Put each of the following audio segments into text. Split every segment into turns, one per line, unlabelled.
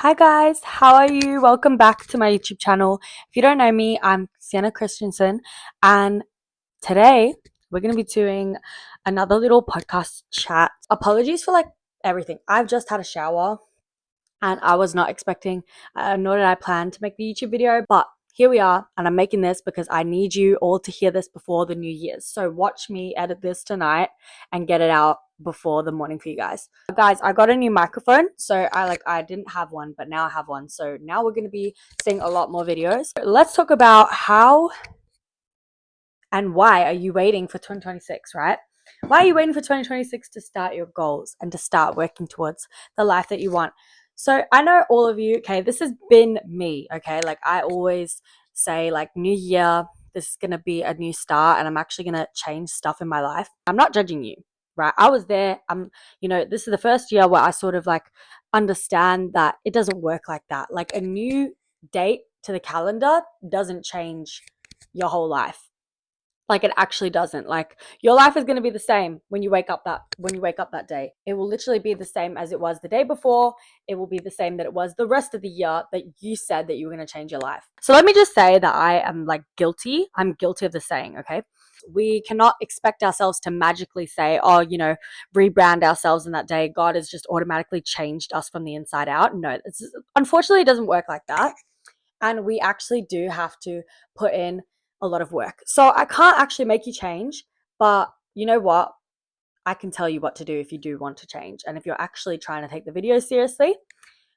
Hi guys, how are you? Welcome back to my YouTube channel. If you don't know me, I'm Sienna Christensen, and today we're going to be doing another little podcast chat. Apologies for everything. I've just had a shower and I was not expecting, nor did I plan to make the YouTube video, but here we are, and I'm making this because I need you all to hear this before the New Year's. So watch me edit this tonight and get it out before the morning for you guys. Guys, I got a new microphone, so I didn't have one, but now I have one. So now we're going to be seeing a lot more videos. Let's talk about how and why are you waiting for 2026, right? Why are you waiting for 2026 to start your goals and to start working towards the life that you want? So I know all of you, okay, this has been me, okay? Like I always say new year, this is going to be a new start and I'm actually going to change stuff in my life. I'm not judging you, right? I was there. This is the first year where I sort of understand that it doesn't work like that. Like a new date to the calendar doesn't change your whole life. Like it actually doesn't. Like your life is going to be the same when you wake up that day. It will literally be the same as it was the day before. It will be the same that it was the rest of the year that you said that you were going to change your life. So let me just say that I am guilty. I'm guilty of the saying, okay? We cannot expect ourselves to magically say, oh, rebrand ourselves in that day. God has just automatically changed us from the inside out. No, unfortunately, it doesn't work like that. And we actually do have to put in a lot of work. So I can't actually make you change, but you know what? I can tell you what to do if you do want to change. And if you're actually trying to take the video seriously,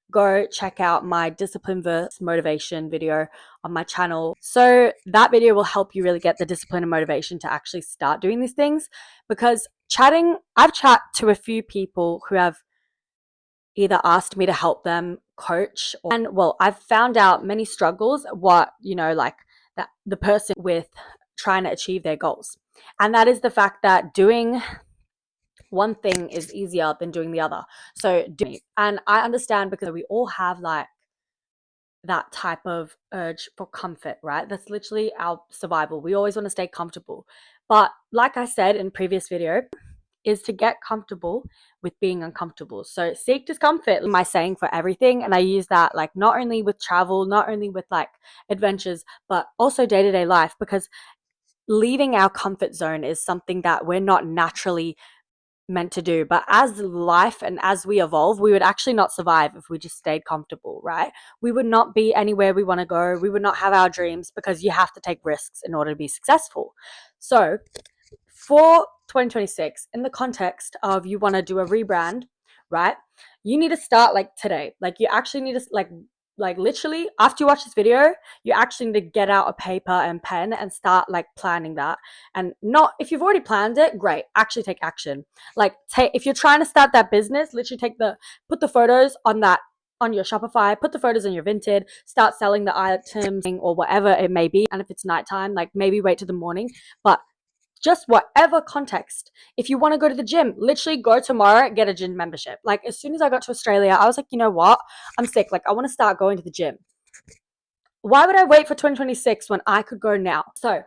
go check out my discipline versus motivation video on my channel. So that video will help you really get the discipline and motivation to actually start doing these things. Because I've chatted to a few people who have either asked me to help them coach I've found out many struggles that the person with trying to achieve their goals, and that is the fact that doing one thing is easier than doing the other. And I understand because we all have that type of urge for comfort, right? That's literally our survival. We always want to stay comfortable, but like I said in previous video, is to get comfortable with being uncomfortable. So seek discomfort, my saying for everything. And I use that not only with travel, not only with adventures, but also day-to-day life, because leaving our comfort zone is something that we're not naturally meant to do. But as life and as we evolve, we would actually not survive if we just stayed comfortable, right? We would not be anywhere we want to go. We would not have our dreams, because you have to take risks in order to be successful. So for 2026, in the context of you want to do a rebrand, right? You need to start today. You actually need to literally after you watch this video, you actually need to get out a paper and pen and start planning that. And not, if you've already planned it, great, actually take action. If you're trying to start that business, literally put the photos on your Shopify, put the photos on your Vinted, start selling the items or whatever it may be. And if it's nighttime, maybe wait till the morning, but just whatever context. If you want to go to the gym, literally go tomorrow, get a gym membership. As soon as I got to Australia, I was like, you know what? I'm sick. I want to start going to the gym. Why would I wait for 2026 when I could go now? So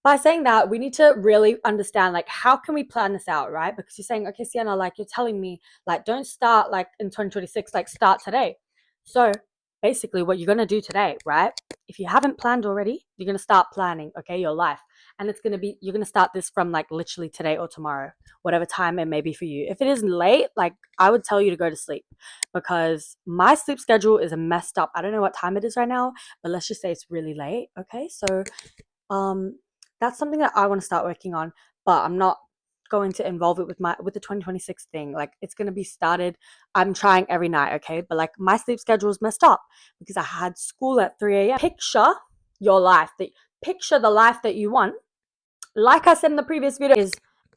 by saying that, we need to really understand how can we plan this out, right? Because you're saying, okay, Sienna, you're telling me don't start in 2026, start today. So basically what you're going to do today, right? If you haven't planned already, you're going to start planning, okay, your life. And you're going to start this from literally today or tomorrow, whatever time it may be for you. If it is late, I would tell you to go to sleep, because my sleep schedule is messed up. I don't know what time it is right now, but let's just say it's really late. Okay. So, that's something that I want to start working on, but I'm not going to involve it with the 2026 thing. It's going to be started. I'm trying every night. Okay. But my sleep schedule is messed up because I had school at 3 a.m. Picture your life, picture the life that you want. Like I said in the previous video, is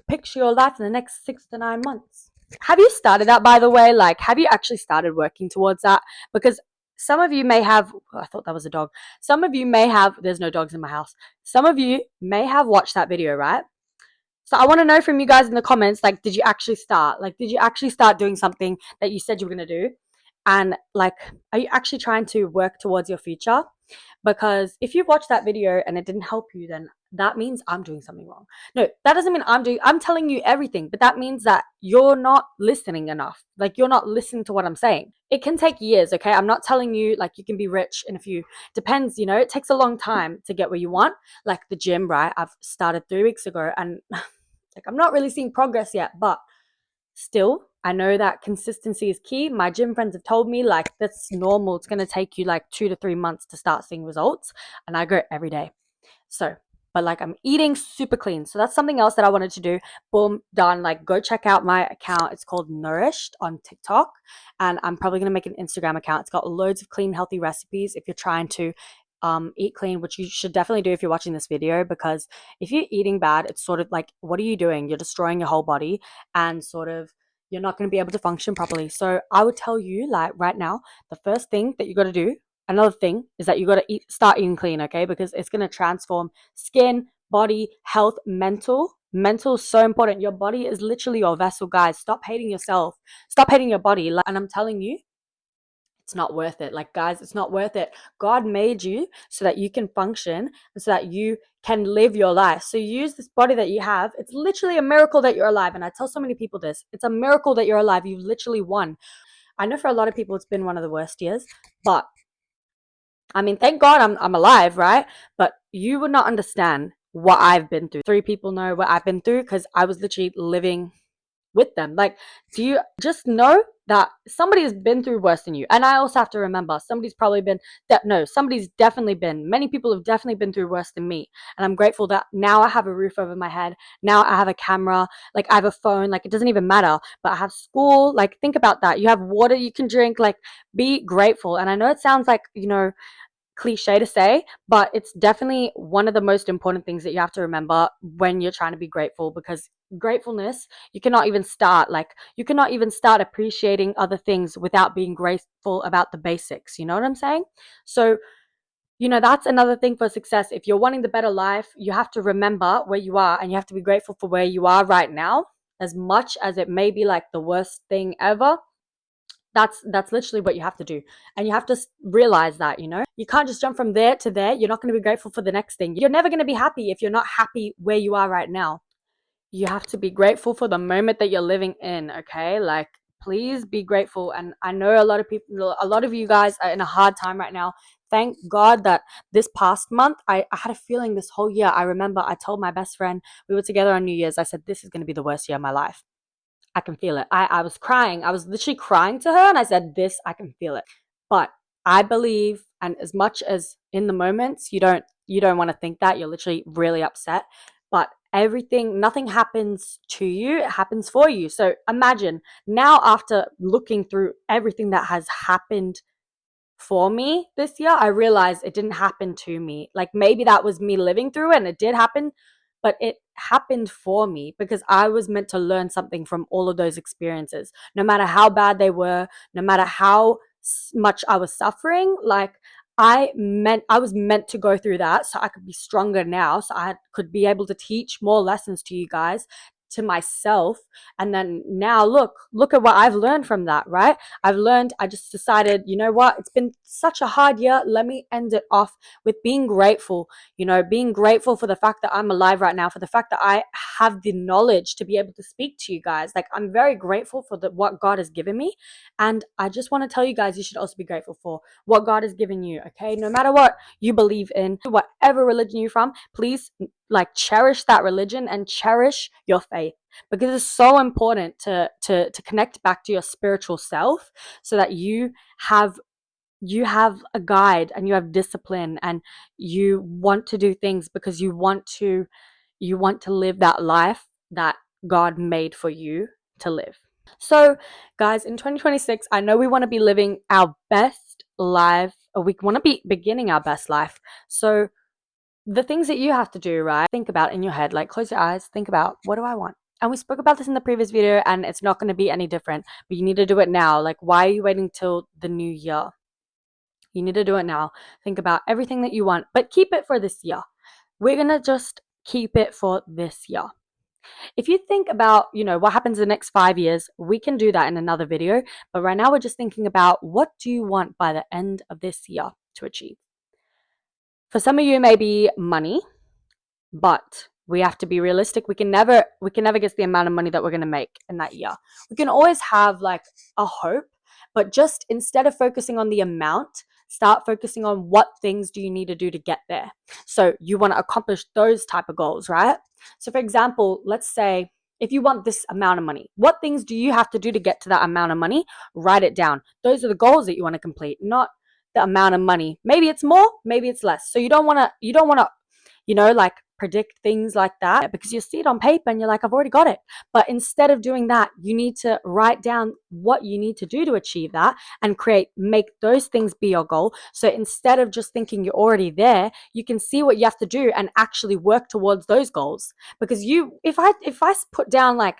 picture your life in the next 6 to 9 months. Have you started that, by the way? Have you actually started working towards that? Because some of you may have, I thought that was a dog. Some of you may have, there's no dogs in my house. Some of you may have watched that video, right? So I want to know from you guys in the comments, did you actually start? Did you actually start doing something that you said you were going to do? And are you actually trying to work towards your future? Because if you've watched that video and it didn't help you, then that means I'm doing something wrong. No, that doesn't mean I'm telling you everything, but that means that you're not listening enough. Like, you're not listening to what I'm saying. It can take years, okay? I'm not telling you like you can be rich in a few, depends, you know, it takes a long time to get where you want. Like the gym, right? I've started 3 weeks ago and like I'm not really seeing progress yet, but still, I know that consistency is key. My gym friends have told me like that's normal. It's going to take you like 2 to 3 months to start seeing results, and I go every day. So, but like I'm eating super clean. So that's something else that I wanted to do. Boom, done. Like, go check out my account. It's called Nourished on TikTok. And I'm probably going to make an Instagram account. It's got loads of clean, healthy recipes if you're trying to eat clean, which you should definitely do if you're watching this video, because if you're eating bad, it's sort of like, what are you doing? You're destroying your whole body, and sort of you're not going to be able to function properly. So I would tell you, like, right now, the first thing that you got to do, another thing, is that you got to start eating clean, okay? Because it's going to transform skin, body, health, mental is so important. Your body is literally your vessel, guys. Stop hating yourself, stop hating your body. And I'm telling you, it's not worth it. Like, guys, it's not worth it. God made you so that you can function and so that you can live your life. So use this body that you have. It's literally a miracle that you're alive. And I tell so many people this. It's a miracle that you're alive. You've literally won. I know for a lot of people it's been one of the worst years, but I mean, thank God I'm alive, right? But you would not understand what I've been through. 3 people know what I've been through because I was literally living with them. Like, do you just know that somebody has been through worse than you? And I also have to remember, somebody's probably been that no, somebody's definitely been, many people have definitely been through worse than me. And I'm grateful that now I have a roof over my head. Now I have a camera, like I have a phone, like it doesn't even matter, but I have school. Like, think about that. You have water you can drink, like be grateful. And I know it sounds like, you know, cliche to say, but it's definitely one of the most important things that you have to remember when you're trying to be grateful, because gratefulness, you cannot even start, like, you cannot even start appreciating other things without being grateful about the basics. You know what I'm saying? So, you know, that's another thing for success. If you're wanting the better life, you have to remember where you are and you have to be grateful for where you are right now, as much as it may be like the worst thing ever. That's literally what you have to do. And you have to realize that, you know, you can't just jump from there to there. You're not going to be grateful for the next thing. You're never going to be happy if you're not happy where you are right now. You have to be grateful for the moment that you're living in, okay? Like, please be grateful. And I know a lot of people, a lot of you guys are in a hard time right now. Thank God that this past month, I had a feeling this whole year. I remember I told my best friend, we were together on New Year's, I said, this is going to be the worst year of my life. I can feel it. I was crying. I was literally crying to her, and I said, this, I can feel it. But I believe, and as much as in the moments you don't want to think that, you're literally really upset, but nothing happens to you, it happens for you. So imagine now, after looking through everything that has happened for me this year, I realized it didn't happen to me. Like, maybe that was me living through it and it did happen, but it happened for me because I was meant to learn something from all of those experiences. No matter how bad they were, no matter how much I was suffering, like, I was meant to go through that so I could be stronger now, so I could be able to teach more lessons to you guys, to myself. And then now look at what I've learned from that, right? I just decided, you know what, it's been such a hard year, let me end it off with being grateful. You know, being grateful for the fact that I'm alive right now, for the fact that I have the knowledge to be able to speak to you guys. Like, I'm very grateful for what God has given me, and I just want to tell you guys, you should also be grateful for what God has given you, okay? No matter what you believe in, whatever religion you're from, please, like, cherish that religion and cherish your faith, because it's so important to connect back to your spiritual self, so that you have a guide and you have discipline, and you want to do things because you want to live that life that God made for you to live. So, guys, in 2026, I know we want to be living our best life, or we want to be beginning our best life. So the things that you have to do, right? Think about in your head, like, close your eyes, think about, what do I want? And we spoke about this in the previous video, and it's not going to be any different, but you need to do it now. Like, why are you waiting till the new year? You need to do it now. Think about everything that you want, but keep it for this year. We're going to just keep it for this year. If you think about, you know, what happens in the next 5 years, we can do that in another video. But right now we're just thinking about, what do you want by the end of this year to achieve? For some of you, maybe money. but we have to be realistic. We can never guess the amount of money that we're going to make in that year. We can always have like a hope, but just instead of focusing on the amount, start focusing on what things do you need to do to get there. So you want to accomplish those type of goals, right? So for example, let's say if you want this amount of money, what things do you have to do to get to that amount of money? Write it down. Those are the goals that you want to complete, not the amount of money. Maybe it's more, maybe it's less. So you don't want to like predict things like that, because you see it on paper and you're like, I've already got it. But instead of doing that, you need to write down what you need to do to achieve that and make those things be your goal. So instead of just thinking you're already there, you can see what you have to do and actually work towards those goals. Because if I put down like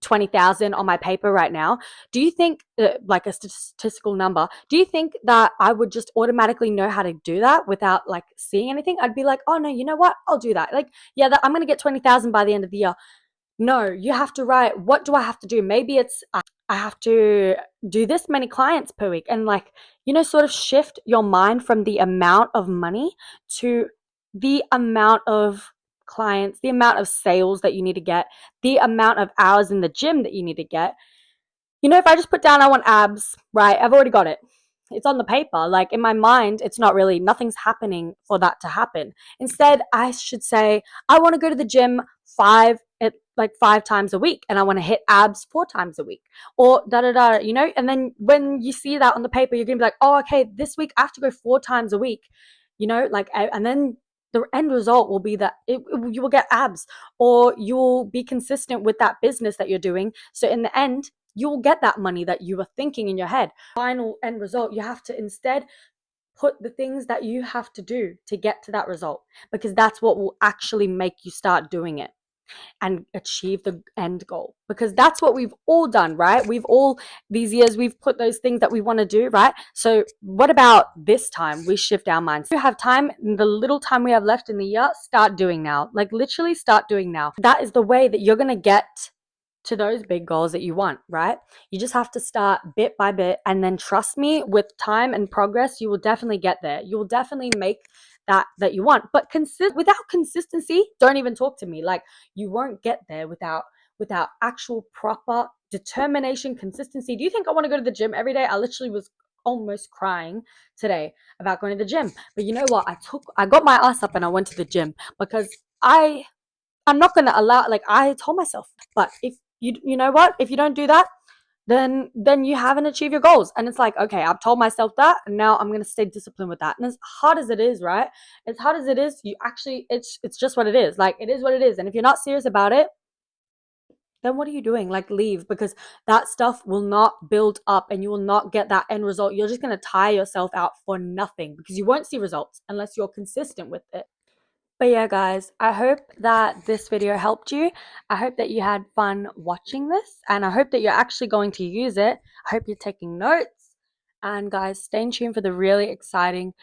20,000 on my paper right now, do you think, like a statistical number, do you think that I would just automatically know how to do that without like seeing anything? I'd be like, oh no, you know what? I'll do that. Like, yeah, I'm going to get 20,000 by the end of the year. No, you have to write, what do I have to do? Maybe it's, I have to do this many clients per week, and like, sort of shift your mind from the amount of money to the amount of clients, the amount of sales that you need to get, the amount of hours in the gym that you need to get. If I just put down I want abs, right? I've already got it. It's on the paper. Like in my mind, it's not really, nothing's happening for that to happen. Instead, I should say, I want to go to the gym 5 times a week, and I want to hit abs 4 times a week, or da da da, and then when you see that on the paper, you're going to be like, oh, okay, this week I have to go 4 times a week, and then the end result will be that you will get abs, or you'll be consistent with that business that you're doing. So in the end, you'll get that money that you were thinking in your head. Final end result, you have to instead put the things that you have to do to get to that result, because that's what will actually make you start doing it and achieve the end goal. Because that's what we've all done, right? These years, we've put those things that we want to do, right? So what about this time we shift our minds? We have time, the little time we have left in the year, start doing now. Like literally start doing now. That is the way that you're going to get to those big goals that you want, right? You just have to start bit by bit, and then trust me, with time and progress, you will definitely get there. You will definitely make that you want. But without consistency, don't even talk to me. Like, you won't get there without actual proper determination, consistency. Do you think I want to go to the gym every day? I literally was almost crying today about going to the gym. But you know what? I got my ass up and I went to the gym, because I'm not going to allow, like I told myself. But if you know what? If you don't do that, then you haven't achieved your goals. And it's like, okay, I've told myself that, and now I'm going to stay disciplined with that. And as hard as it is, right? As hard as it is, it's just what it is. Like, it is what it is. And if you're not serious about it, then what are you doing? Like, leave, because that stuff will not build up and you will not get that end result. You're just going to tire yourself out for nothing, because you won't see results unless you're consistent with it. But yeah, guys, I hope that this video helped you. I hope that you had fun watching this, and I hope that you're actually going to use it. I hope you're taking notes. And guys, stay in tune for the really exciting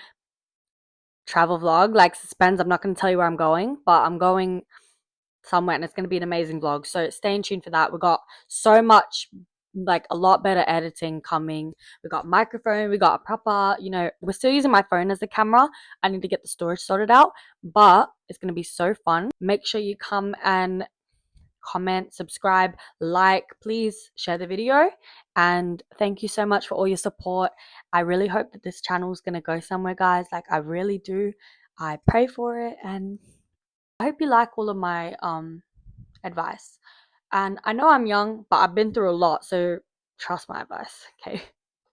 travel vlog. Like, suspense, I'm not going to tell you where I'm going, but I'm going somewhere, and it's going to be an amazing vlog. So stay in tune for that. We got so much, like a lot better editing coming. We got microphone, we got a proper, we're still using my phone as the camera. I need to get the storage sorted out, but it's going to be so fun. Make sure you come and comment, subscribe, like, please share the video, and thank you so much for all your support. I really hope that this channel is going to go somewhere, guys. Like, I really do. I pray for it, and I hope you like all of my advice. And I know I'm young, but I've been through a lot, so trust my advice, okay?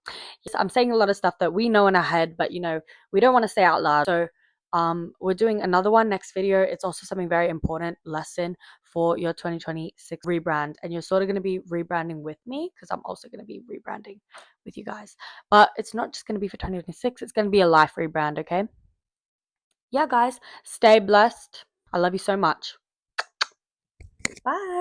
Yes, I'm saying a lot of stuff that we know in our head, but we don't want to say out loud. So we're doing another one next video. It's also something very important lesson for your 2026 rebrand, and you're sort of going to be rebranding with me, because I'm also going to be rebranding with you guys. But it's not just going to be for 2026, it's going to be a life rebrand, okay? Yeah, guys, stay blessed. I love you so much. Bye.